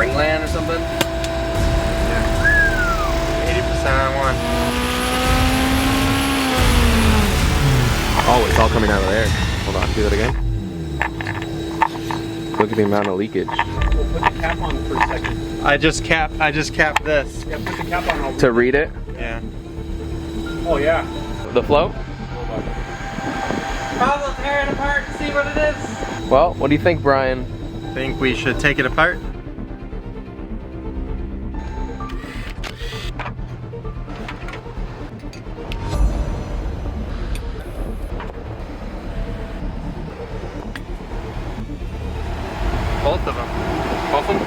ringland or something? Yeah. 80% on one. Oh, it's all coming out of there. Hold on, do that again. Look at the amount of leakage. We'll put the cap on for a second. I just capped this. Yeah, put the cap on. To read it? Yeah. Oh yeah. The flow? Probably tear it apart to see what it is. Well, what do you think, Brian? Think we should take it apart? Both of them. Both of them?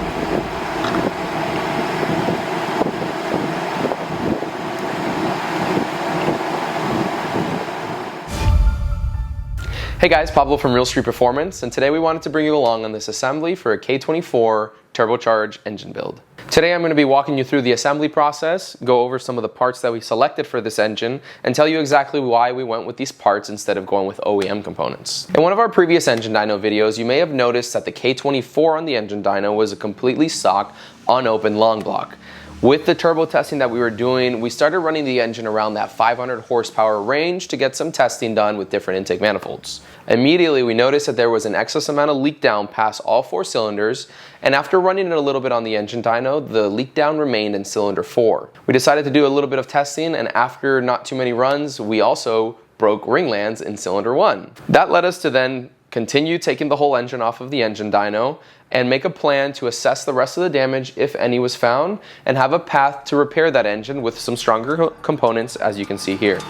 Hey guys, Pablo from Real Street Performance, and today we wanted to bring you along on this assembly for a K24 turbocharged engine build. Today I'm going to be walking you through the assembly process, go over some of the parts that we selected for this engine, and tell you exactly why we went with these parts instead of going with OEM components. In one of our previous engine dyno videos, you may have noticed that the K24 on the engine dyno was a completely stock, unopened long block. With the turbo testing that we were doing, we started running the engine around that 500 horsepower range to get some testing done with different intake manifolds. Immediately, we noticed that there was an excess amount of leak down past all 4 cylinders, and after running it a little bit on the engine dyno, the leak down remained in cylinder 4. We decided to do a little bit of testing, and after not too many runs, we also broke ringlands in cylinder 1. That led us to then continue taking the whole engine off of the engine dyno and make a plan to assess the rest of the damage, if any was found, and have a path to repair that engine with some stronger components, as you can see here.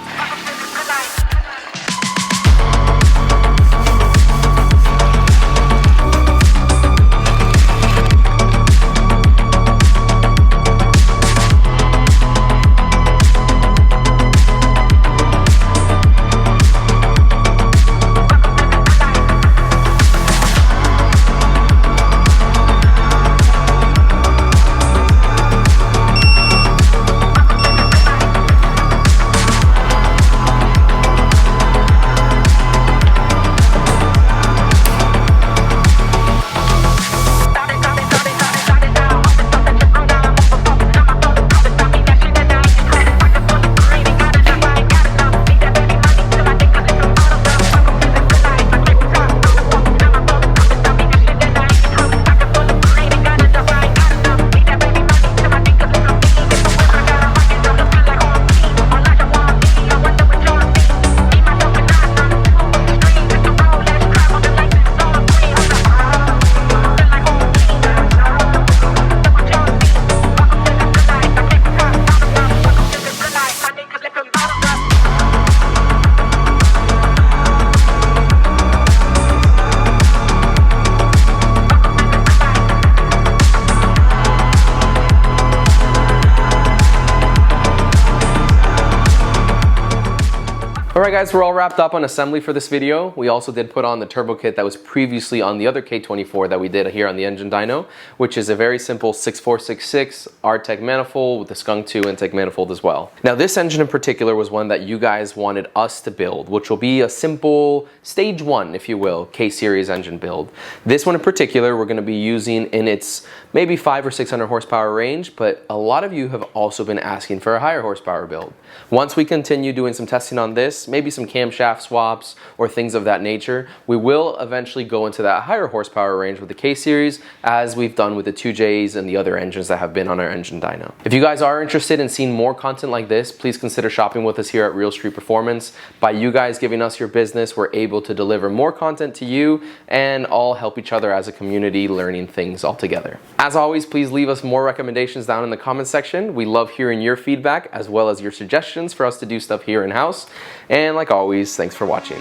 Alright guys, we're all wrapped up on assembly for this video. We also did put on the turbo kit that was previously on the other K24 that we did here on the engine dyno, which is a very simple 6466 RTEC manifold with the Skunk 2 intake manifold as well. Now this engine in particular was one that you guys wanted us to build, which will be a simple stage 1, if you will, K-series engine build. This one in particular we're going to be using in its maybe 500 or 600 horsepower range, but a lot of you have also been asking for a higher horsepower build. Once we continue doing some testing on this, maybe some camshaft swaps or things of that nature, we will eventually go into that higher horsepower range with the K-series, as we've done with the 2Js and the other engines that have been on our engine dyno. If you guys are interested in seeing more content like this, please consider shopping with us here at Real Street Performance. By you guys giving us your business, we're able to deliver more content to you and all help each other as a community learning things all together. As always, please leave us more recommendations down in the comment section. We love hearing your feedback as well as your suggestions for us to do stuff here in-house. And like always, thanks for watching.